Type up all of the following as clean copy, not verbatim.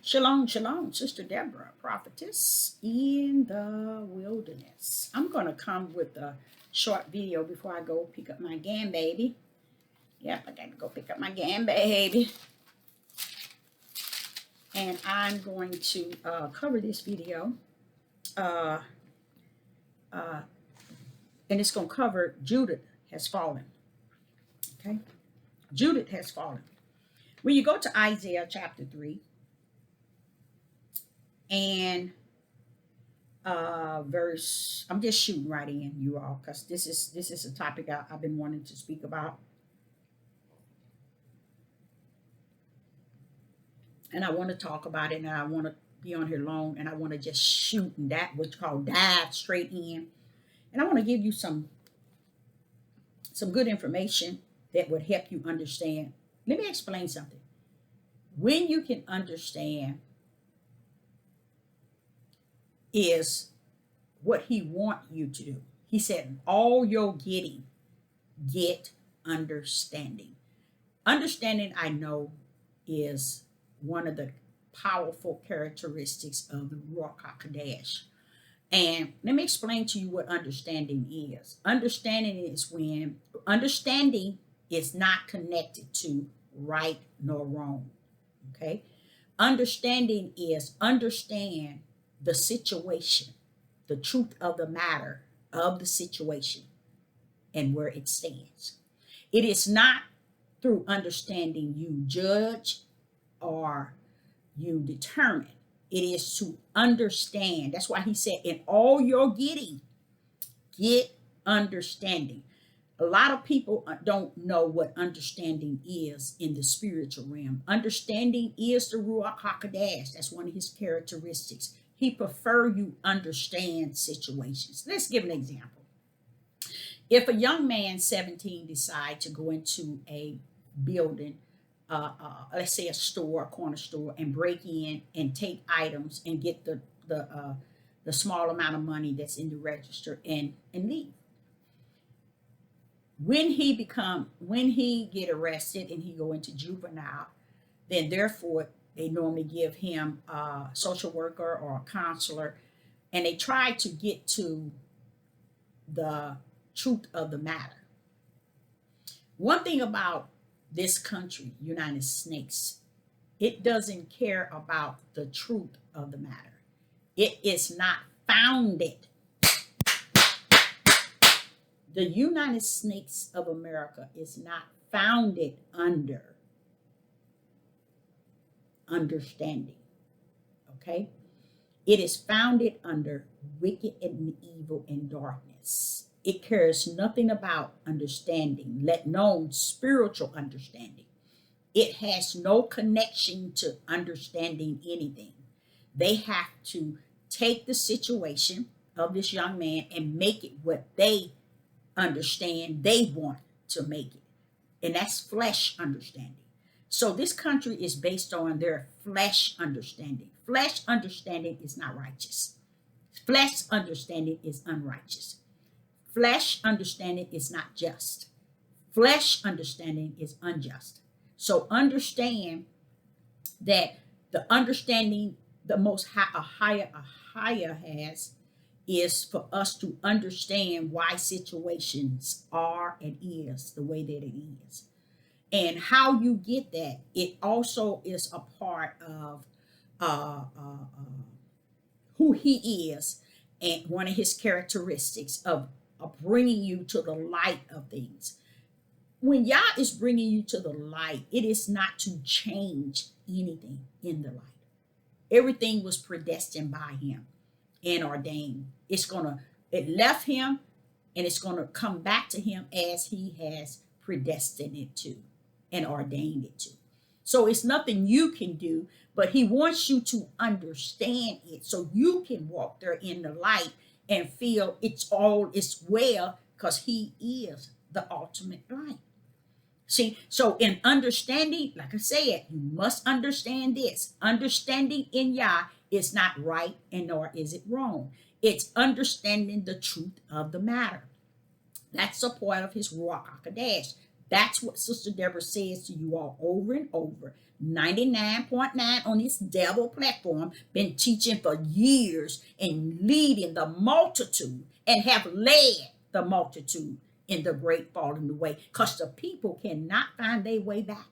Shalom, shalom, Sister Deborah, prophetess in the wilderness. I'm going to come with a short video before I go pick up my grandbaby. Yep, I got to go pick up my grandbaby. And I'm going to cover this video. Uh, uh, and it's going to cover Judith has fallen. Okay? Judith has fallen. When you go to Isaiah chapter 3 and verse, I'm just shooting right in, you all, because this is a topic I've been wanting to speak about, and I want to talk about it, and I want to be on here long, and I want to just shoot and that what's called dive straight in, and I want to give you some good information that would help you understand. Let me explain something. When you can understand is what he want you to do. He said, all you're getting, get understanding. Understanding, I know, is one of the powerful characteristics of the Ruach HaKodesh. And let me explain to you what understanding is. Understanding is not connected to right nor wrong. Okay? Understanding is understand the situation, the truth of the matter of the situation and where it stands. It is not through understanding you judge or you determine. It is to understand. That's why he said, in all you're getting, get understanding. A lot of people don't know what understanding is in the spiritual realm. Understanding is the Ruach HaKodesh. That's one of his characteristics. He prefer you understand situations. Let's give an example. If a young man, 17, decide to go into a building, let's say a store, a corner store, and break in and take items and get the small amount of money that's in the register and leave. When he get arrested and he go into juvenile, then therefore they normally give him a social worker or a counselor, and they try to get to the truth of the matter. One thing about this country, United States, it doesn't care about the truth of the matter. It is not founded. The United States of America is not founded under understanding. Okay? It is founded under wicked and evil and darkness. It cares nothing about understanding, let alone spiritual understanding. It has no connection to understanding anything. They have to take the situation of this young man and make it what they understand they want to make it. And that's flesh understanding. So this country is based on their flesh understanding. Flesh understanding is not righteous. Flesh understanding is unrighteous. Flesh understanding is not just. Flesh understanding is unjust. So understand that the understanding the most high, AHAYAH has is for us to understand why situations are and is the way that it is. And how you get that, it also is a part of who he is and one of his characteristics of bringing you to the light of things. When Yah is bringing you to the light, it is not to change anything in the light. Everything was predestined by him and ordained. It left him and it's going to come back to him as he has predestined it to and ordained it to. So it's nothing you can do, but he wants you to understand it so you can walk there in the light and feel it's well, because he is the ultimate light. See, so in understanding, like I said, you must understand this. Understanding in Yah is not right and nor is it wrong. It's understanding the truth of the matter. That's a part of his Ruach HaKodesh. That's what Sister Deborah says to you all over and over. 99.9 on this devil platform, been teaching for years and leading the multitude and have led the multitude in the great falling away, because the people cannot find their way back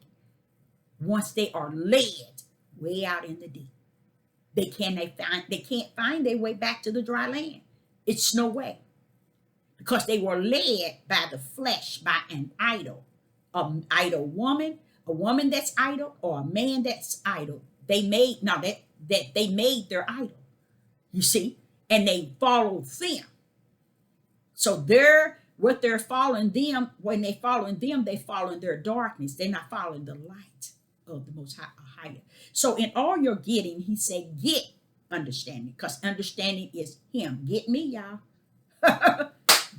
once they are led way out in the deep. They can't find their way back to the dry land. It's no way, because they were led by the flesh, by an idle woman, a woman that's idle, or a man that's idle. They made now that they made their idol, you see, and they followed them. So they're what they're following them. When they following them, they following their darkness. They're not following the light of the Most High. So in all you're getting, he said, get understanding, because understanding is him. Get me, y'all.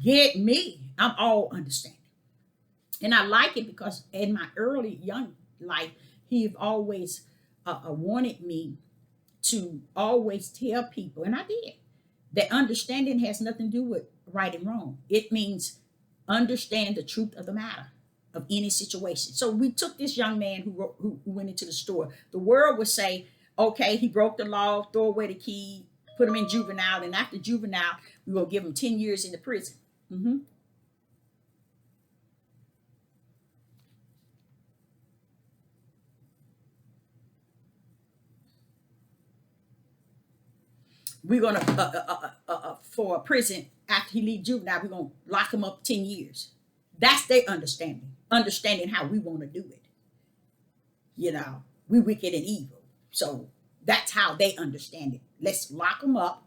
Get me. I'm all understanding. And I like it because in my early young life, he always wanted me to always tell people, and I did, that understanding has nothing to do with right and wrong. It means understand the truth of the matter of any situation. So we took this young man who went into the store. The world would say, okay, he broke the law, throw away the key, put him in juvenile, and after juvenile, we will give him 10 years in the prison. Mm-hmm. We're gonna for a prison after he leave juvenile, we're gonna lock him up 10 years. That's their understanding how we want to do it. You know, we wicked and evil, so that's how they understand it. Let's lock him up.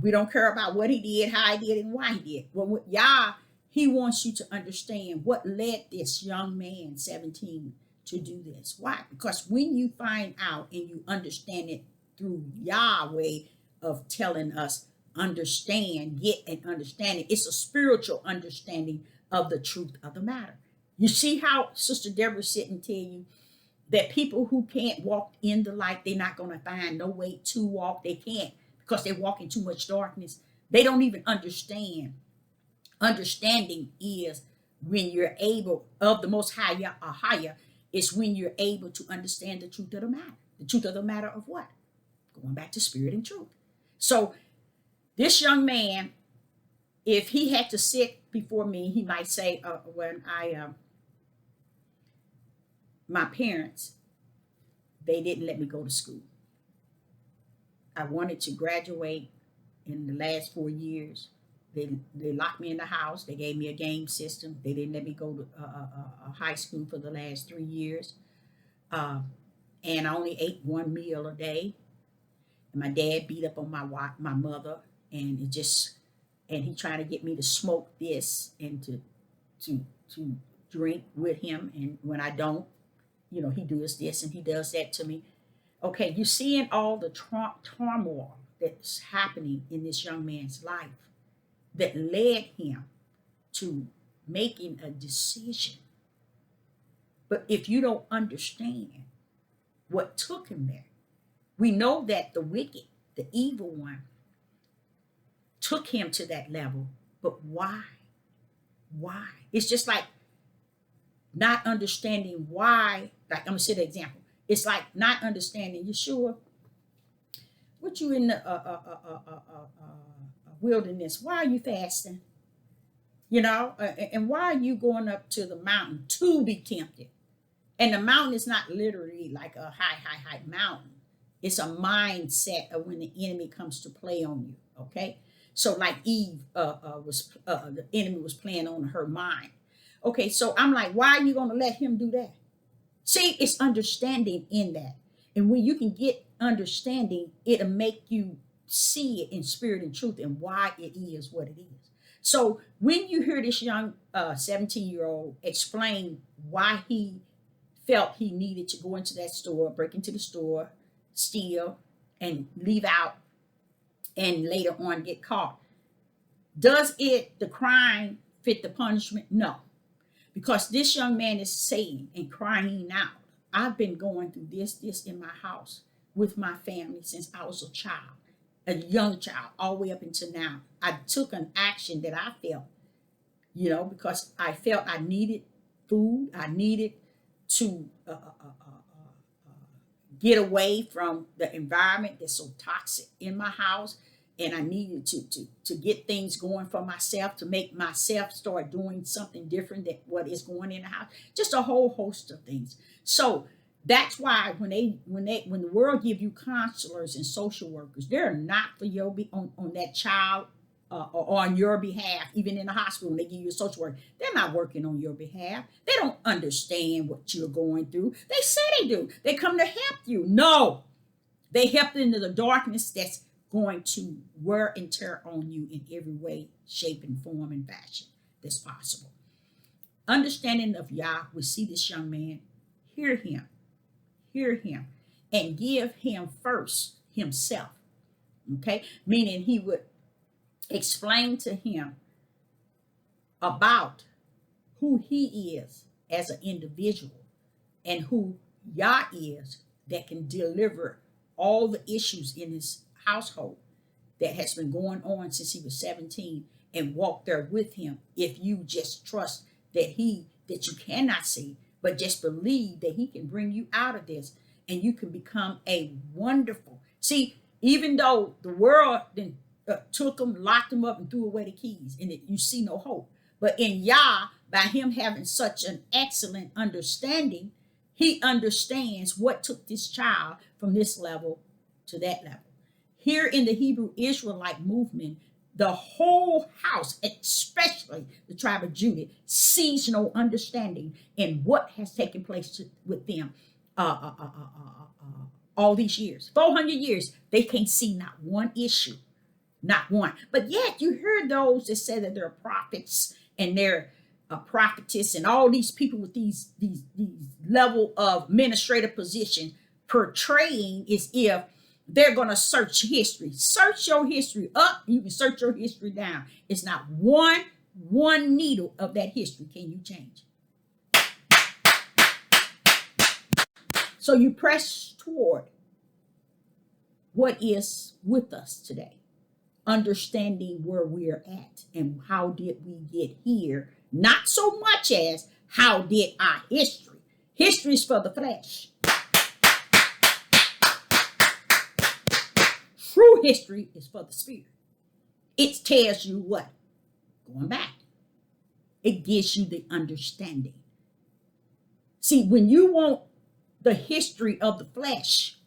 We don't care about what he did, how he did it, and why he did. Well, Yah, he wants you to understand what led this young man 17 to do this. Why? Because when you find out and you understand it through Yahweh of telling us, understand, get an understanding. It's a spiritual understanding of the truth of the matter. You see how Sister Deborah sit and tell you that people who can't walk in the light, they're not going to find no way to walk. They can't, because they walk in too much darkness. They don't even understand. Understanding is when you're able, of the Most High, AHAYAH, is when you're able to understand the truth of the matter. The truth of the matter of what? Going back to spirit and truth. So this young man, if he had to sit before me, he might say, my parents, they didn't let me go to school. I wanted to graduate in the last 4 years. They locked me in the house. They gave me a game system. They didn't let me go to high school for the last 3 years. And I only ate one meal a day. And my dad beat up on my mother, and he tried to get me to smoke this and to drink with him. And when I don't, he does this and he does that to me. Okay, you're seeing all the turmoil that's happening in this young man's life that led him to making a decision. But if you don't understand what took him there, we know that the wicked, the evil one, took him to that level. But why? Why? It's just like not understanding why. Like, I'm going to set an example. It's like not understanding. You sure? What you in the wilderness? Why are you fasting? And why are you going up to the mountain to be tempted? And the mountain is not literally like a high mountain. It's a mindset of when the enemy comes to play on you. Okay, so like Eve the enemy was playing on her mind. Okay, so I'm like, why are you going to let him do that? See, it's understanding in that. And when you can get understanding, it'll make you see it in spirit and truth and why it is what it is. So when you hear this young 17-year-old explain why he felt he needed to go into that store, break into the store, steal, and leave out, and later on get caught, does the crime fit the punishment? No. Because this young man is saying and crying out, I've been going through this in my house with my family since I was a young child, all the way up until now. I took an action that I felt, because I felt I needed food. I needed to get away from the environment that's so toxic in my house. And I needed to get things going for myself, to make myself start doing something different than what is going in the house. Just a whole host of things. So that's why when the world give you counselors and social workers, they're not for your on that child or on your behalf. Even in the hospital, when they give you a social worker, they're not working on your behalf. They don't understand what you're going through. They say they do. They come to help you. No, they help into the darkness that's going to wear and tear on you in every way, shape, and form and fashion that's possible. Understanding of Yah, we see this young man, hear him, and give him first himself. Okay, meaning he would explain to him about who he is as an individual and who Yah is that can deliver all the issues in his household that has been going on since he was 17, and walk there with him if you just trust that you cannot see, but just believe that he can bring you out of this and you can become a wonderful. See, even though the world then took him, locked him up, and threw away the keys, and you see no hope. But in Yah, by him having such an excellent understanding, he understands what took this child from this level to that level. Here in the Hebrew Israelite movement, the whole house, especially the tribe of Judah, sees no understanding in what has taken place with them all these years. 400 years, they can't see not one issue. Not one. But yet you hear those that say that they're prophets and they're a prophetess and all these people with these level of administrative positions portraying as if they're going to search history. Search your history up. You can search your history down. It's not one needle of that history can you change. So you press toward what is with us today. Understanding where we're at and how did we get here, not so much as how did our history. History is for the flesh. True history is for the spirit. It tells you what? Going back. It gives you the understanding. See, when you want the history of the flesh,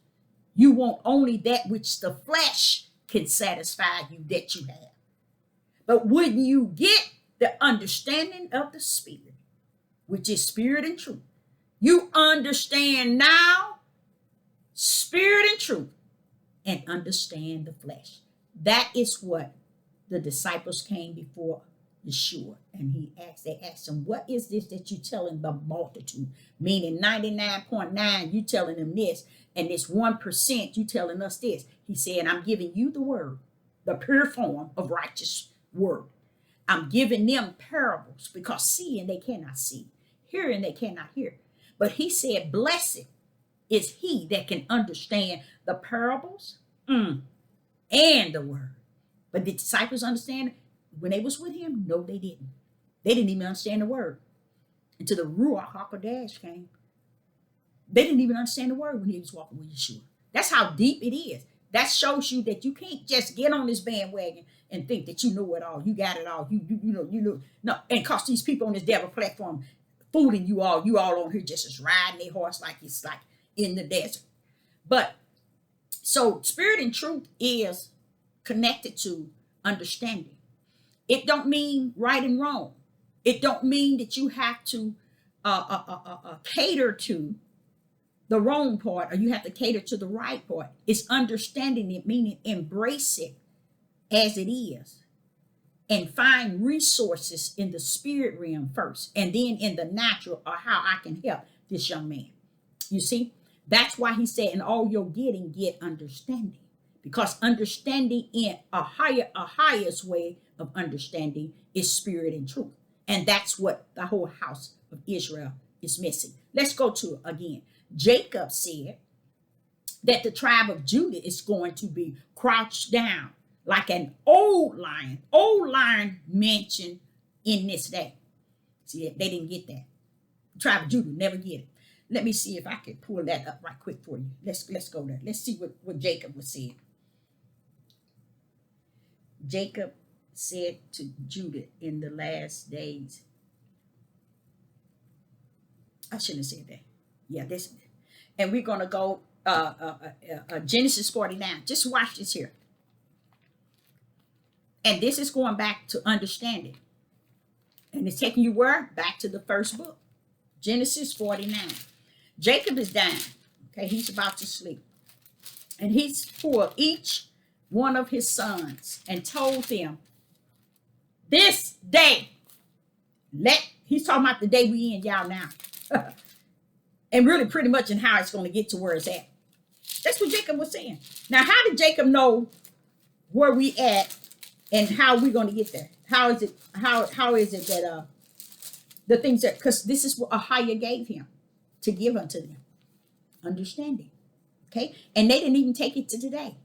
you want only that which the flesh can satisfy you that you have. But when you get the understanding of the spirit, which is spirit and truth, you understand now spirit and truth and understand the flesh. That is what the disciples came before Yeshua, and they asked him, what is this that you telling the multitude? Meaning 99.9 you telling them this, and this 1% you telling us this. He said, I'm giving you the word, the pure form of righteous word. I'm giving them parables, because seeing they cannot see, hearing they cannot hear. But he said, blessed is he that can understand the parables and the word. But the disciples understand when they was with him? No, they didn't. They didn't even understand the word until the Ruach HaKodesh came. They didn't even understand the word when he was walking with Yeshua. That's how deep it is. That shows you that you can't just get on this bandwagon and think that you know it all. You got it all. You know. No, and cause these people on this devil platform fooling you all on here just as riding their horse like it's like in the desert. But so spirit and truth is connected to understanding. It don't mean right and wrong. It don't mean that you have to cater to the wrong part or you have to cater to the right part. It's understanding it, meaning embrace it as it is and find resources in the spirit realm first and then in the natural or how I can help this young man. You see, that's why he said in all you're getting, get understanding, because understanding in a highest way of understanding is spirit and truth. And that's what the whole house of Israel is missing. Let's go to again. Jacob said that the tribe of Judah is going to be crouched down like an old lion. Old lion mentioned in this day. See, they didn't get that. The tribe of Judah never get it. Let me see if I can pull that up right quick for you. Let's go there. Let's see what Jacob was saying. Jacob said to Judah in the last days. I shouldn't have said that. Yeah, this. And we're going to go Genesis 49. Just watch this here. And this is going back to understanding. And it's taking you where? Back to the first book. Genesis 49. Jacob is dying. Okay, he's about to sleep. And he's for each one of his sons and told them, this day, he's talking about the day we in, y'all, now. And really pretty much in how it's going to get to where it's at. That's what Jacob was saying. Now, how did Jacob know where we at and how we're going to get there? How is it that the things that, because this is what AHAYAH gave him to give unto them. Understanding. Okay? And they didn't even take it to today.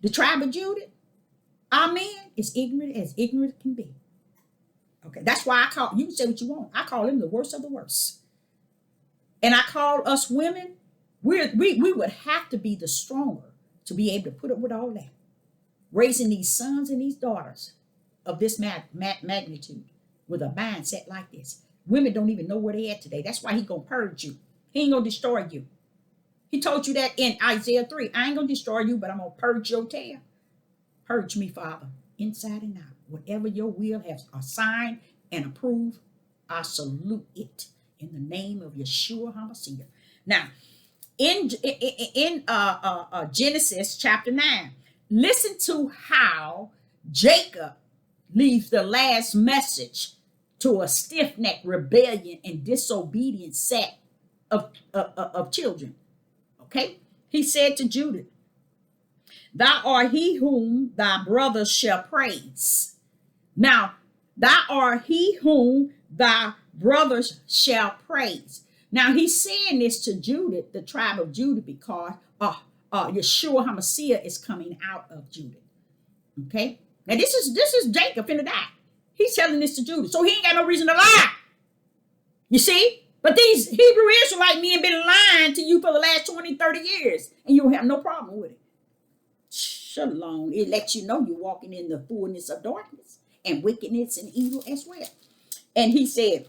The tribe of Judah, our man, is ignorant as ignorant can be. Okay, that's why I call, you can say what you want, I call him the worst of the worst. And I call us women, we would have to be the stronger to be able to put up with all that. Raising these sons and these daughters of this magnitude with a mindset like this. Women don't even know where they at today. That's why he gonna purge you. He ain't gonna destroy you. He told you that in Isaiah 3. I ain't gonna destroy you, but I'm gonna purge your tail. Purge me, Father, inside and out. Whatever your will has assigned and approved, I salute it in the name of Yeshua HaMashiach. Now, in Genesis chapter 9, listen to how Jacob leaves the last message to a stiff-necked rebellion and disobedient set of children. Okay? He said to Judah, thou art he whom thy brothers shall praise. Now, thou art he whom thy brothers shall praise. Now, he's saying this to Judah, the tribe of Judah, because Yeshua HaMashiach is coming out of Judah. Okay? Now, this is Jacob finna die. He's telling this to Judah. So he ain't got no reason to lie. You see? But these Hebrew Israelite men been lying to you for the last 20, 30 years. And you don't have no problem with it. Shalom. It lets you know you're walking in the fullness of darkness and wickedness and evil as well. And he said,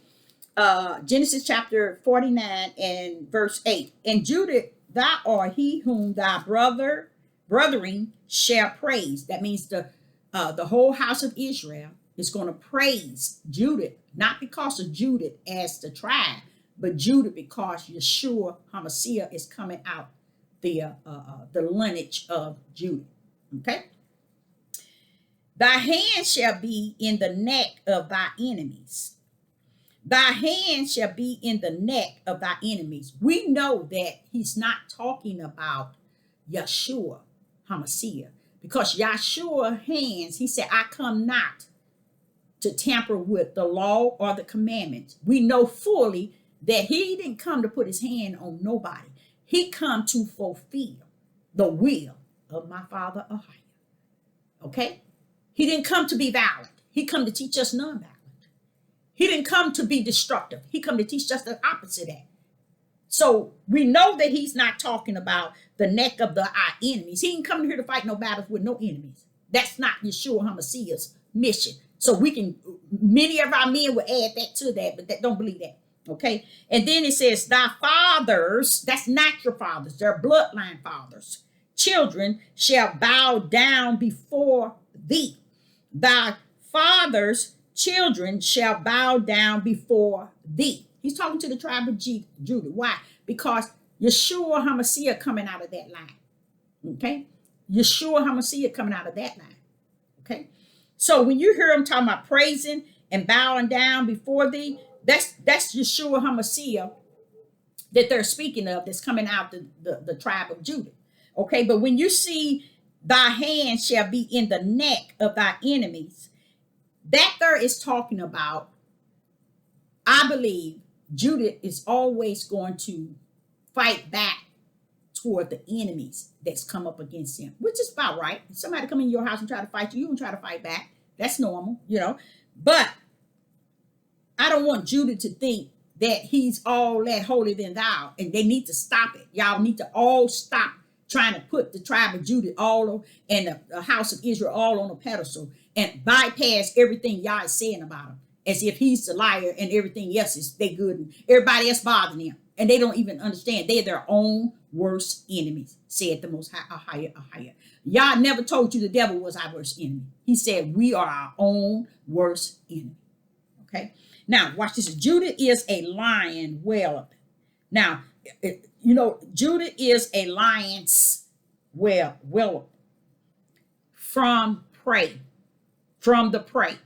Genesis chapter 49 and verse 8, and Judah, thou art he whom thy brethren shall praise. That means the whole house of Israel is going to praise Judah, not because of Judah as the tribe, but Judah because Yeshua HaMashiach is coming out the lineage of Judah. Okay? Thy hand shall be in the neck of thy enemies. Thy hand shall be in the neck of thy enemies. We know that he's not talking about Yeshua HaMashiach, because Yeshua hands, he said, I come not to tamper with the law or the commandments. We know fully that he didn't come to put his hand on nobody. He come to fulfill the will of my Father AHAYAH. Okay? He didn't come to be violent. He come to teach us nonviolent. He didn't come to be destructive. He come to teach us the opposite of that. So we know that he's not talking about the neck of our enemies. He ain't coming here to fight no battles with no enemies. That's not Yeshua HaMashiach's mission. So many of our men will add that to that, but don't believe that. Okay. And then it says, thy fathers, that's not your fathers, they're bloodline fathers. Children shall bow down before thee. Thy fathers' children shall bow down before thee. He's talking to the tribe of Judah. Why? Because Yeshua HaMashiach coming out of that line. Okay? Yeshua HaMashiach coming out of that line. Okay? So when you hear him talking about praising and bowing down before thee, that's Yeshua HaMashiach that they're speaking of, that's coming out the tribe of Judah. Okay? But when you see thy hand shall be in the neck of thy enemies, that there is talking about, I believe, Judah is always going to fight back toward the enemies that's come up against him, which is about right. If somebody come in your house and try to fight you, you don't try to fight back. That's normal, you know. But I don't want Judah to think that he's all that holier than thou, and they need to stop it. Y'all need to all stop trying to put the tribe of Judah all on, and the house of Israel all on a pedestal and bypass everything y'all is saying about him, as if he's the liar and everything else is they good and everybody else bothering him. And they don't even understand they're their own worst enemies, said the Most High. AHAYAH, AHAYAH. Yah never told you the devil was our worst enemy. He said we are our own worst enemy. Okay. Now, watch this. Judah is a lion whelp. Now, Judah is a lion's whelp from the prey.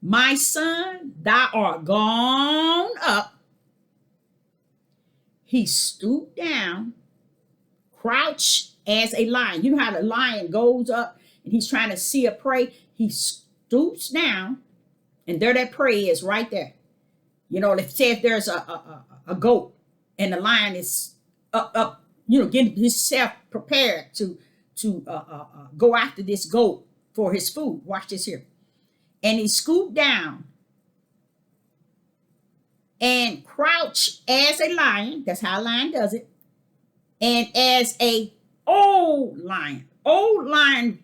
My son, thou art gone up. He stooped down, crouched as a lion. You know how the lion goes up and he's trying to see a prey? He stoops down, and there that prey is right there. Let's say if there's a goat and the lion is up, getting himself prepared to go after this goat for his food. Watch this here. And he scooped down and crouched as a lion. That's how a lion does it. And as a old lion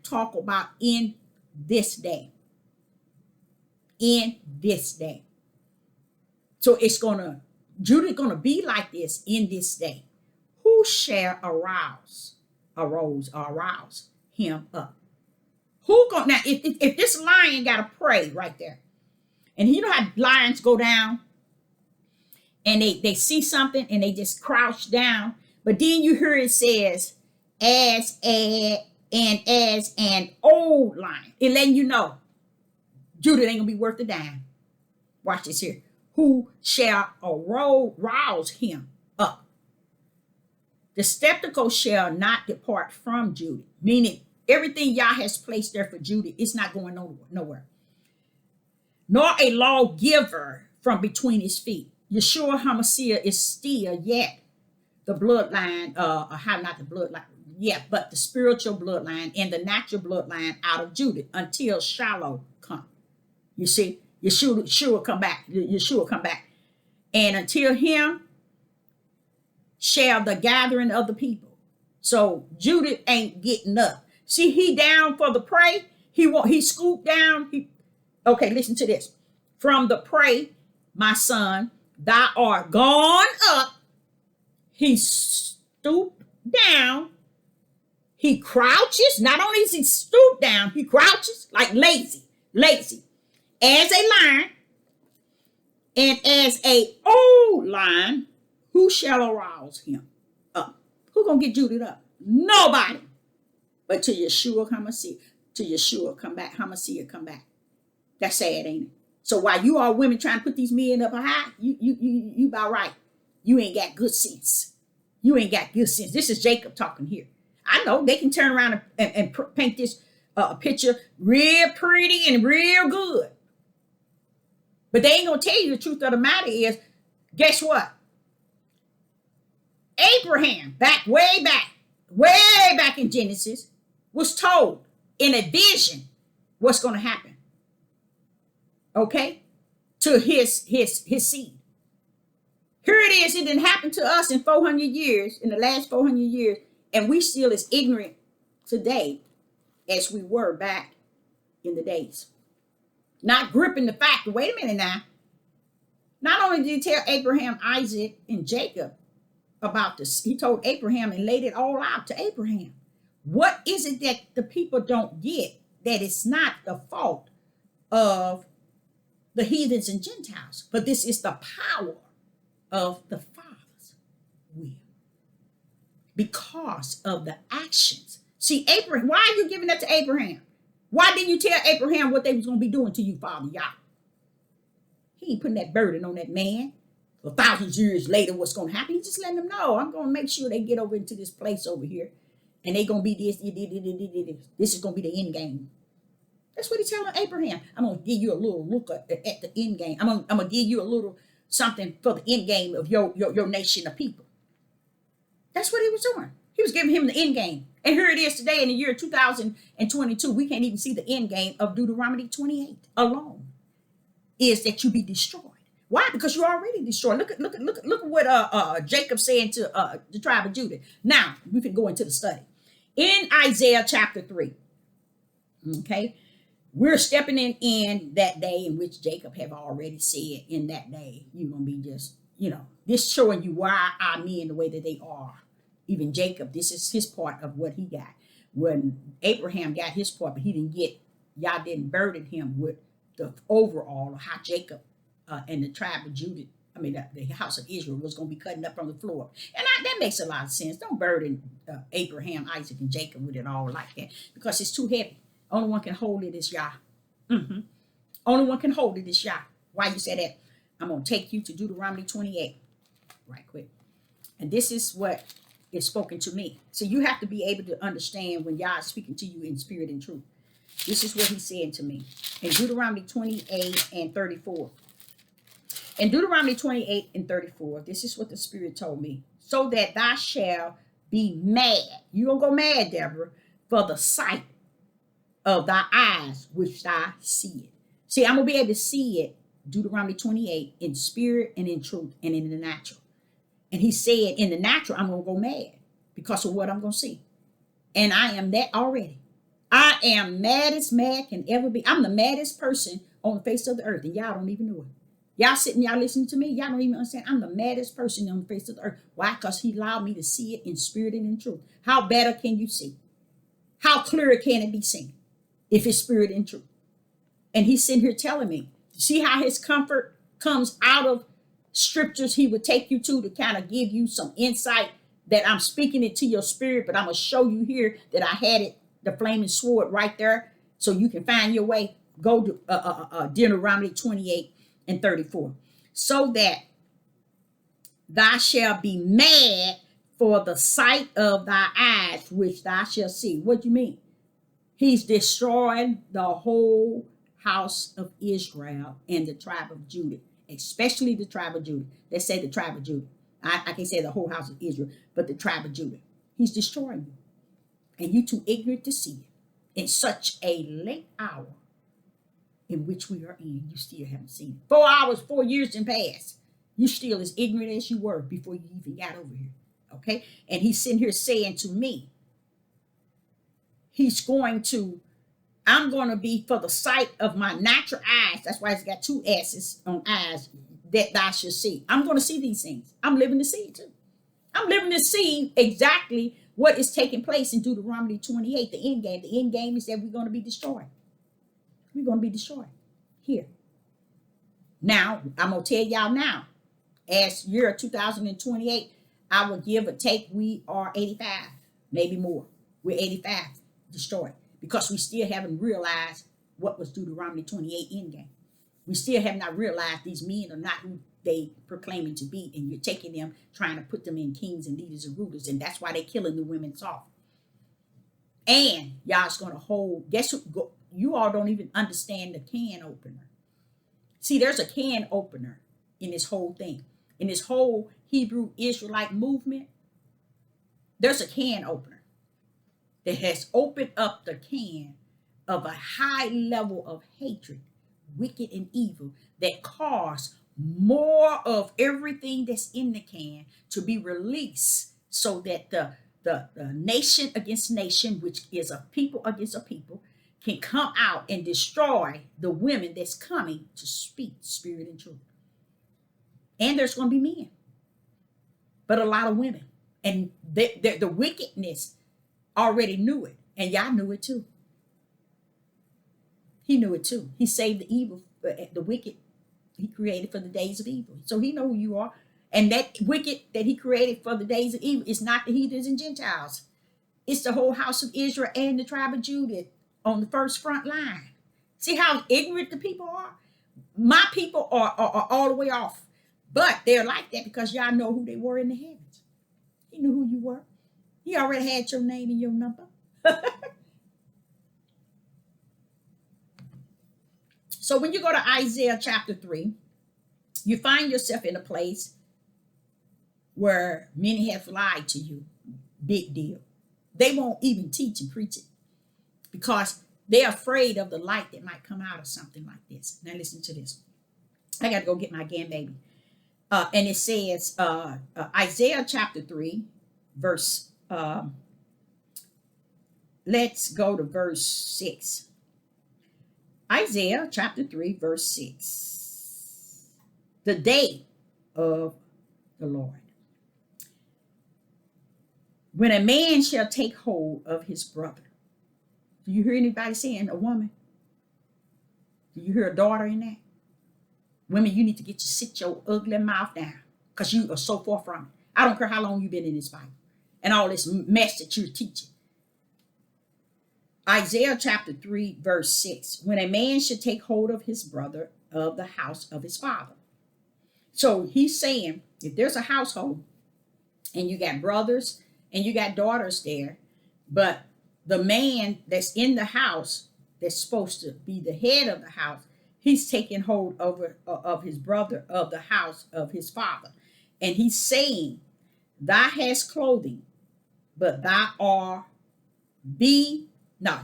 talk about in this day. In this day. So Judah gonna be like this in this day. Who shall arouse him up? Who gonna now if this lion got a prey right there, and you know how lions go down and they see something and they just crouch down, but then you hear it says as an old lion, it letting you know Judah ain't gonna be worth a dime. Watch this here. Who shall arouse him up? The skeptical shall not depart from Judah, meaning everything Yah has placed there for Judah is not going nowhere. Nor a lawgiver from between his feet. Yeshua HaMashiach is still yet the bloodline, not the bloodline, but the spiritual bloodline and the natural bloodline out of Judah until Shiloh come. You see, Yeshua come back. Yeshua come back. And until him shall the gathering of the people. So Judah ain't getting up. See, he down for the prey. He scooped down. Okay, listen to this. From the prey, my son, thou art gone up. He stooped down. He crouches. Not only is he stooped down, he crouches like lazy. As a lion, and as a old lion, who shall arouse him up? Who gonna get Judah up? Nobody. But to Yeshua HaMashiach, to Yeshua come back, HaMashiach come back. That's sad, ain't it? So while you all women trying to put these men up high, you about right. You ain't got good sense. You ain't got good sense. This is Jacob talking here. I know they can turn around and paint this picture real pretty and real good. But they ain't going to tell you the truth of the matter is, guess what? Abraham, way back in Genesis, was told in a vision what's going to happen. Okay? To his seed. Here it is. It didn't happen to us in 400 years, in the last 400 years, and we still as ignorant today as we were back in the days. Not gripping the fact, wait a minute now. Not only did he tell Abraham, Isaac, and Jacob about this, he told Abraham and laid it all out to Abraham. What is it that the people don't get? That it's not the fault of the heathens and Gentiles, but this is the power of the Father's will. Because of the actions. See, Abraham, why are you giving that to Abraham? Why didn't you tell Abraham what they was going to be doing to you, Father Yah? He ain't putting that burden on that man. For thousands of years later, what's going to happen? He's just letting them know. I'm going to make sure they get over into this place over here. And they going to be this. This is going to be the end game. That's what he's telling Abraham. I'm going to give you a little look at the end game. I'm going to give you a little something for the end game of your nation of people. That's what he was doing. He was giving him the end game. And here it is today in the year 2022. We can't even see the end game of Deuteronomy 28 alone. is that you be destroyed. Why? Because you're already destroyed. Look at what Jacob saying to the tribe of Judah. Now we can go into the study in Isaiah chapter 3. Okay, we're stepping in that day in which Jacob have already said, in that day you're gonna be just, this showing you why our men the way that they are. Even Jacob, this is his part of what he got. When Abraham got his part, but he didn't get, y'all didn't burden him with the overall of how Jacob and the tribe of Judah, the house of Israel was going to be cutting up from the floor. And that makes a lot of sense. Don't burden Abraham, Isaac, and Jacob with it all like that, because it's too heavy. Only one can hold it is Yah. Only one can hold it is Yah. Why you say that? I'm going to take you to Deuteronomy 28 right quick. And this is what is spoken to me. So you have to be able to understand when Yah is speaking to you in spirit and truth. This is what he's saying to me in Deuteronomy 28 and 34. In Deuteronomy 28 and 34, this is what the Spirit told me. So that thou shalt be mad. You don't go mad, Deborah, for the sight of thy eyes which thou see it. See, I'm going to be able to see it, Deuteronomy 28, in spirit and in truth and in the natural. And he said, in the natural, I'm going to go mad because of what I'm going to see. And I am that already. I am mad as mad can ever be. I'm the maddest person on the face of the earth, and y'all don't even know it. Y'all sitting, y'all listening to me, y'all don't even understand. I'm the maddest person on the face of the earth. Why? Because he allowed me to see it in spirit and in truth. How better can you see? How clearer can it be seen if it's spirit and truth? And he's sitting here telling me, see how his comfort comes out of scriptures he would take you to kind of give you some insight that I'm speaking it to your spirit, but I'm going to show you here that I had it, the flaming sword right there, so you can find your way. Go to Deuteronomy 28 and 34. So that thou shalt be mad for the sight of thy eyes, which thou shalt see. What do you mean? He's destroying the whole house of Israel and the tribe of Judah, especially the tribe of Judah. Let's say the tribe of Judah. I can say the whole house of Israel, but the tribe of Judah. He's destroying you. And you too ignorant to see it. In such a late hour in which we are in, you still haven't seen it. 4 hours, 4 years and past. You still as ignorant as you were before you even got over here. Okay? And he's sitting here saying to me, I'm going to be for the sight of my natural eyes. That's why it's got two S's on eyes, that thou shalt see. I'm going to see these things. I'm living to see it too. I'm living to see exactly what is taking place in Deuteronomy 28, the end game. The end game is that we're going to be destroyed. We're going to be destroyed here. Now, I'm going to tell y'all now, as year 2028, I will give or take, we are 85, maybe more. We're 85 destroyed because we still haven't realized what was Deuteronomy 28 end game. We still have not realized these men are not who they proclaiming to be, and you're taking them, trying to put them in kings and leaders and rulers, and that's why they're killing the women soft. And y'all's going to hold, guess who, you all don't even understand the can opener. See, there's a can opener in this whole thing. In this whole Hebrew Israelite movement, there's a can opener that has opened up the can of a high level of hatred, wicked and evil, that caused more of everything that's in the can to be released, so that the nation against nation, which is a people against a people, can come out and destroy the women that's coming to speak spirit and truth. And there's going to be men, but a lot of women. And the wickedness already knew it, and y'all knew it too. He knew it too. He saved the evil, the wicked he created for the days of evil. So he know who you are. And that wicked that he created for the days of evil is not the heathens and Gentiles. It's the whole house of Israel and the tribe of Judah on the first front line. See how ignorant the people are? My people are all the way off. But they're like that because y'all know who they were in the heavens. He knew who you were. He already had your name and your number. So when you go to Isaiah chapter 3, you find yourself in a place where many have lied to you. Big deal. They won't even teach and preach it because they're afraid of the light that might come out of something like this. Now listen to this. I got to go get my grandbaby. And it says, Isaiah chapter 3, verse, let's go to verse 6. Isaiah chapter 3, verse 6. The day of the Lord. When a man shall take hold of his brother. Do you hear anybody saying a woman? Do you hear a daughter in that? Women, you need to sit your ugly mouth down because you are so far from it. I don't care how long you've been in this Bible and all this mess that you're teaching. Isaiah chapter 3, verse 6. When a man should take hold of his brother of the house of his father. So he's saying if there's a household and you got brothers and you got daughters there, but the man that's in the house that's supposed to be the head of the house, he's taking hold of his brother of the house of his father. And he's saying, thou hast clothing, but thou he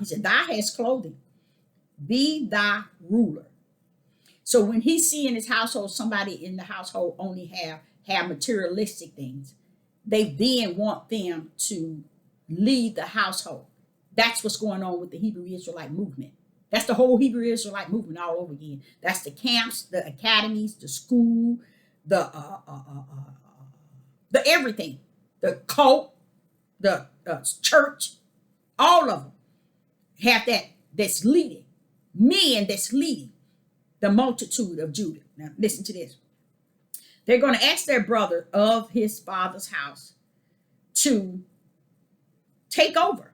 said, thou hast clothing, be thy ruler. So when he's seeing his household, somebody in the household only have materialistic things, they then want them to lead the household. That's what's going on with the Hebrew Israelite movement. That's the whole Hebrew Israelite movement all over again. That's the camps, the academies, the school, the everything, the cult, the church, all of them have that's leading, men that's leading the multitude of Judah. Now listen to this. They're going to ask their brother of his father's house to take over,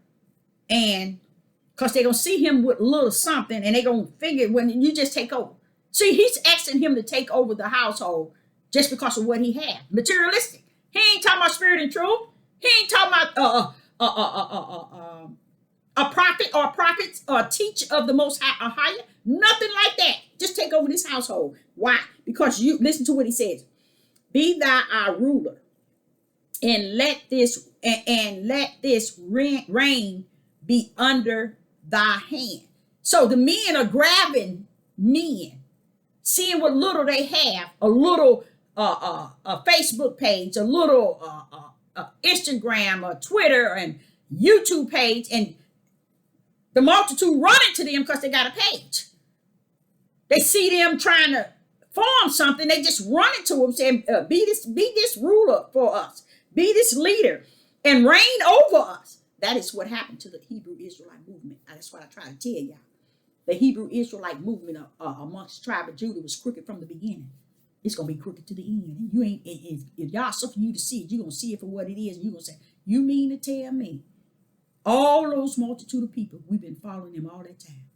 and because they're going to see him with a little something and they're going to figure when you just take over. See, he's asking him to take over the household just because of what he had. Materialistic. He ain't talking about spirit and truth. He ain't talking about a prophet or prophets or a teacher of the Most High, AHAYAH. Nothing like that. Just take over this household. Why? Because you listen to what he says. Be thou our ruler, and let this reign be under thy hand. So the men are grabbing men, seeing what little they have, a little a Facebook page, a little Instagram or Twitter and YouTube page, and the multitude running to them because they got a page. They see them trying to form something, they just run into them saying, be this ruler for us, be this leader, and reign over us. That is what happened to the Hebrew Israelite movement. That's what I try to tell y'all. The Hebrew Israelite movement amongst the tribe of Judah was crooked from the beginning. It's going to be crooked to the end. You ain't, if y'all suffer you to see it, you're going to see it for what it is. And you're going to say, you mean to tell me all those multitude of people, we've been following them all that time?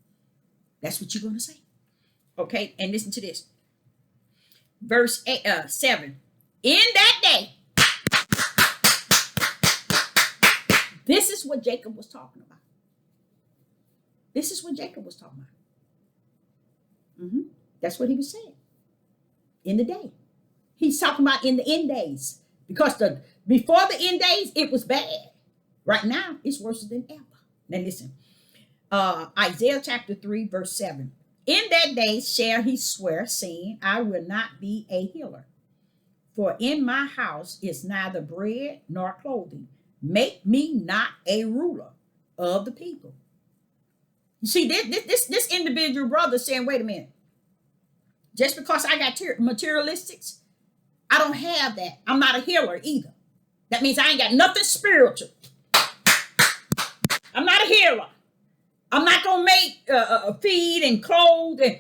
That's what you're going to say. Okay, and listen to this. Verse 7. In that day, this is what Jacob was talking about. This is what Jacob was talking about. That's what he was saying. In the day. He's talking about in the end days. Because before the end days, it was bad. Right now, it's worse than ever. Now listen. Isaiah chapter 3, verse 7. In that day shall he swear, saying, I will not be a healer. For in my house is neither bread nor clothing. Make me not a ruler of the people. You see, this individual brother saying, wait a minute. Just because I got materialistics, I don't have that. I'm not a healer either. That means I ain't got nothing spiritual. I'm not a healer. I'm not going to make feed and clothe and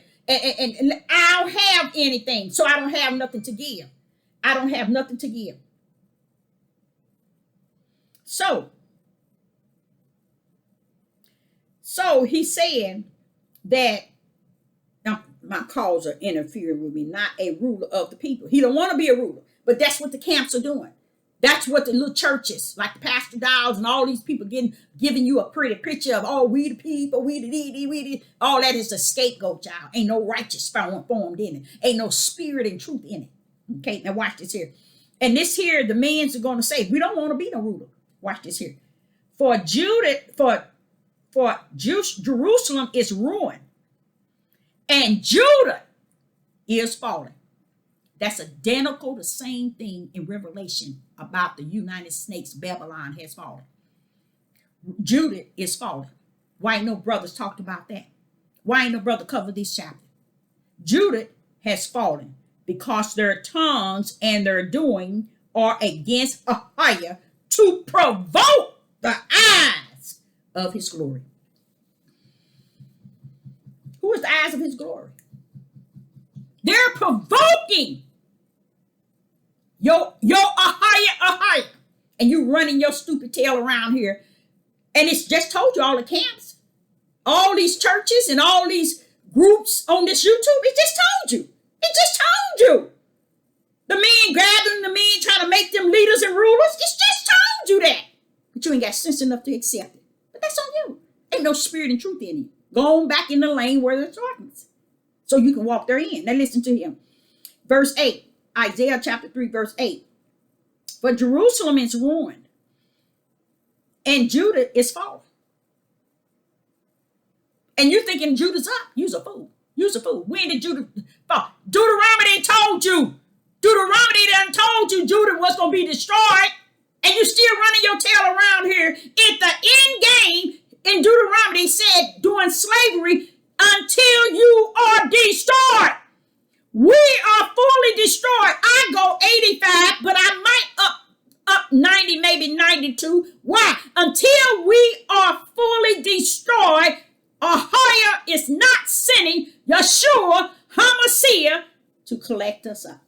I don't have anything. So I don't have nothing to give. I don't have nothing to give. So he's saying that my cause are interfering with me, not a ruler of the people. He don't want to be a ruler, but that's what the camps are doing. That's what the little churches, like the Pastor Dowds and all these people giving you a pretty picture of, oh, we the people, we the. All that is a scapegoat, y'all. Ain't no righteous formed in it. Ain't no spirit and truth in it. Okay, now watch this here. And this here, the men's are going to say, we don't want to be no ruler. Watch this here. For Jerusalem is ruined, and Judah is falling. That's identical, the same thing in Revelation about the United States. Babylon has fallen. Judah is fallen. Why ain't no brothers talked about that? Why ain't no brother covered this chapter? Judah has fallen because their tongues and their doing are against AHAYAH to provoke the eyes of his glory. Who is the eyes of his glory? They're provoking your AHAYAH, and you running your stupid tail around here. And it's just told you all the camps, all these churches, and all these groups on this YouTube. It just told you. It just told you. The men gathering, the men trying to make them leaders and rulers. It's just told you that. But you ain't got sense enough to accept it. But that's on you. Ain't no spirit and truth in you. Go on back in the lane where there's darkness, so you can walk therein. Now listen to him. Verse 8, Isaiah chapter 3, verse 8. For Jerusalem is ruined, and Judah is fallen. And you're thinking Judah's up. You's a fool. You's a fool. When did Judah fall? Deuteronomy told you. Deuteronomy done told you Judah was going to be destroyed. And you still running your tail around here. At the end game, in Deuteronomy said during slavery, until you are destroyed. We are fully destroyed. I go 85, but I might up 90, maybe 92. Why? Until we are fully destroyed, AHAYAH is not sending Yeshua HaMashiach to collect us up.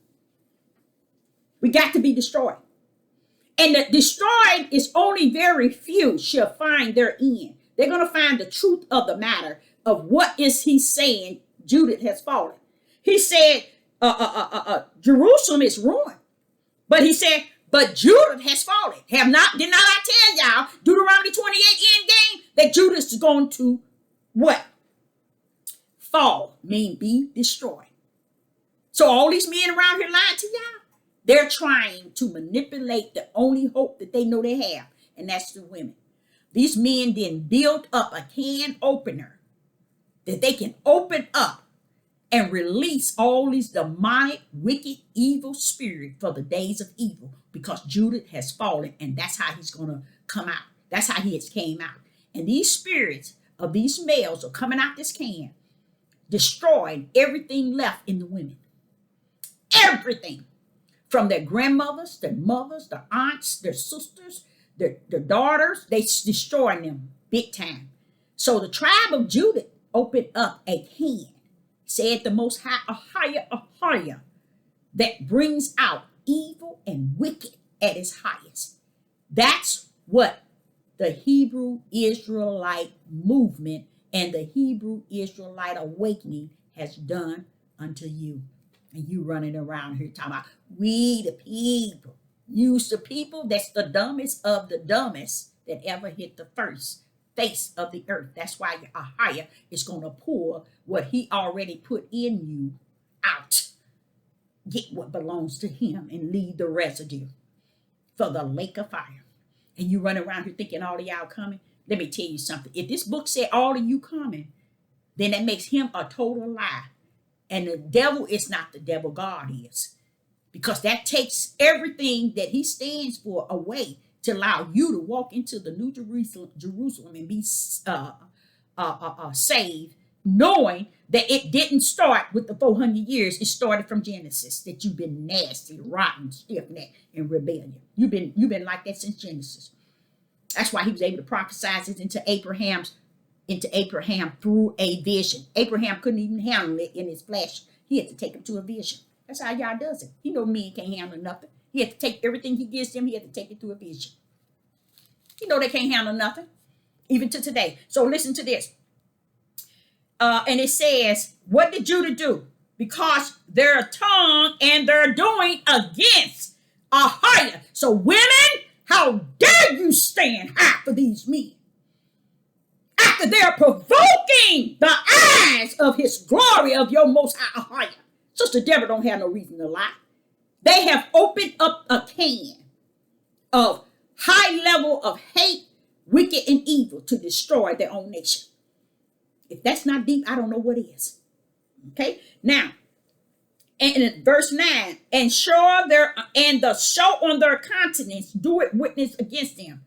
We got to be destroyed. And the destroyed is only very few shall find their end. They're going to find the truth of the matter of what is he saying Judah has fallen. He said Jerusalem is ruined. But he said, but Judah has fallen. Did not I tell y'all, Deuteronomy 28 end game, that Judah is going to what? Fall, mean be destroyed. So all these men around here lying to y'all, they're trying to manipulate the only hope that they know they have, and that's the women. These men then build up a can opener that they can open up and release all these demonic, wicked, evil spirit for the days of evil, because Judah has fallen, and that's how he's going to come out. That's how he has came out. And these spirits of these males are coming out this can, destroying everything left in the women. Everything. From their grandmothers, their mothers, their aunts, their sisters, their daughters, they destroying them big time. So the tribe of Judah opened up a can, said the Most High, AHAYAH, that brings out evil and wicked at its highest. That's what the Hebrew Israelite movement and the Hebrew Israelite awakening has done unto you. And you running around here talking about we the people. Use the people that's the dumbest of the dumbest that ever hit the first face of the earth. That's why AHAYAH is going to pour what he already put in you out. Get what belongs to him and leave the residue for the lake of fire. And you run around here thinking all of y'all coming. Let me tell you something. If this book said all of you coming, then that makes him a total lie. And the devil is not the devil, God is. Because that takes everything that he stands for away to allow you to walk into the New Jerusalem and be saved, knowing that it didn't start with the 400 years. It started from Genesis, that you've been nasty, rotten, stiff-necked, and rebellion. You've been like that since Genesis. That's why he was able to prophesy it into Abraham through a vision. Abraham couldn't even handle it in his flesh. He had to take him to a vision. That's how y'all does it. You know men can't handle nothing. He had to take everything he gives them, he had to take it to a vision. You know they can't handle nothing, even to today. So listen to this. And it says, what did Judah do? Because their tongue and their doing against AHAYAH. So women, how dare you stand high for these men? After they're provoking the eyes of his glory of your Most High AHAYAH. Sister Deborah don't have no reason to lie. They have opened up a can of high level of hate, wicked, and evil to destroy their own nation. If that's not deep, I don't know what is. Okay? Now, And in verse 9, and show their and the show on their countenance do it witness against them.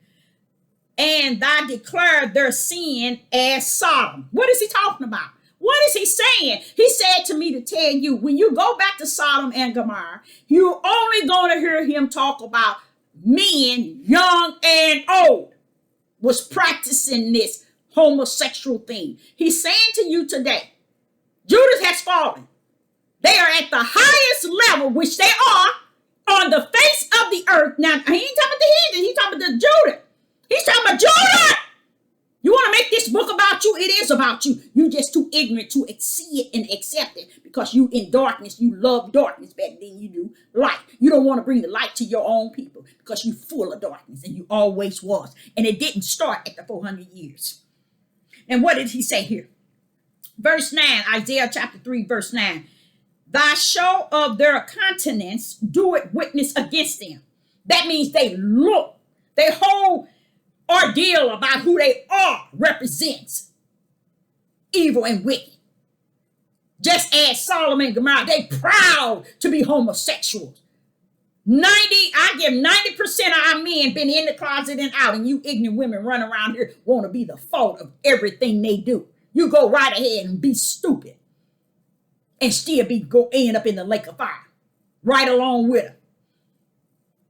And I declare their sin as Sodom. What is he talking about? What is he saying? He said to me to tell you, when you go back to Sodom and Gomorrah, you're only going to hear him talk about men, young and old, was practicing this homosexual thing. He's saying to you today, Judas has fallen. They are at the highest level, which they are, on the face of the earth. Now, he ain't talking about the heathen. He's talking about the Judah. He's talking about Judah. You want to make this book about you? It is about you. You just too ignorant to see it and accept it because you in darkness. You love darkness better than you do light. You don't want to bring the light to your own people because you full of darkness, and you always was. And it didn't start at the 400 years. And what did he say here? Verse 9, Isaiah chapter 3, verse 9. Thy show of their countenance do it witness against them. That means they look, their whole ordeal about who they are represents evil and wicked. Just as Solomon and Gomorrah, they proud to be homosexuals. I give 90% of our men been in the closet and out, and you ignorant women run around here want to be the fault of everything they do. You go right ahead and be stupid and still end up in the lake of fire right along with them.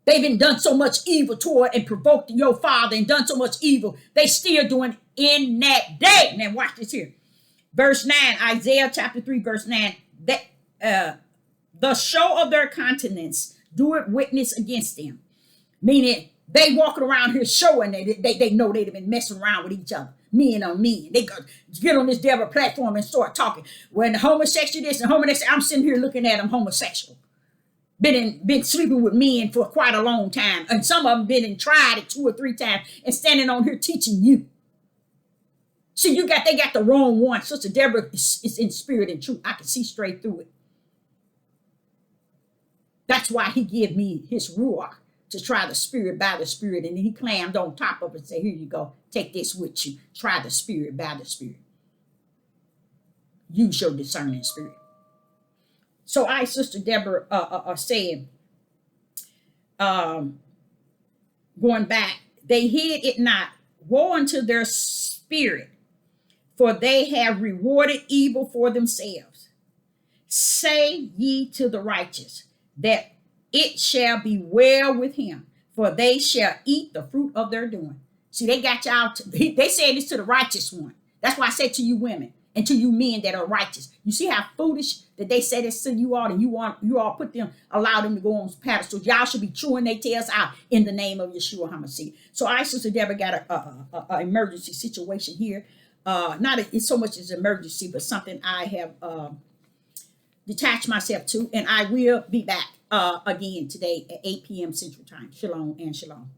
They've been done so much evil toward and provoked your father and done so much evil. They still doing in that day. Now watch this here. Verse 9, Isaiah chapter 3, verse 9. That the show of their countenance do it witness against them. Meaning they walking around here showing that they know they've been messing around with each other. Men on men. They go get on this devil platform and start talking. When the homosexual this and homosexual, I'm sitting here looking at them homosexual. Been sleeping with men for quite a long time. And some of them been and tried it 2 or 3 times and standing on here teaching you. See, they got the wrong one. Sister Deborah is in spirit and truth. I can see straight through it. That's why he gave me his ruach to try the spirit by the spirit. And then he clammed on top of it and said, here you go. Take this with you. Try the spirit by the spirit. Use your discerning spirit. So Sister Deborah, are saying, going back, they hid it not. Woe unto their spirit, for they have rewarded evil for themselves. Say ye to the righteous, that it shall be well with him, for they shall eat the fruit of their doing. See, they got y'all. They said this to the righteous one. That's why I said to you women and to you men that are righteous. You see how foolish that they say this to you all, and you all allow them to go on pedestals. Y'all should be chewing their tails out in the name of Yeshua HaMashiach. So Sister Deborah got a emergency situation here. Not it's so much as an emergency, but something I have detached myself to, and I will be back again today at 8 p.m. Central Time. Shalom and shalom.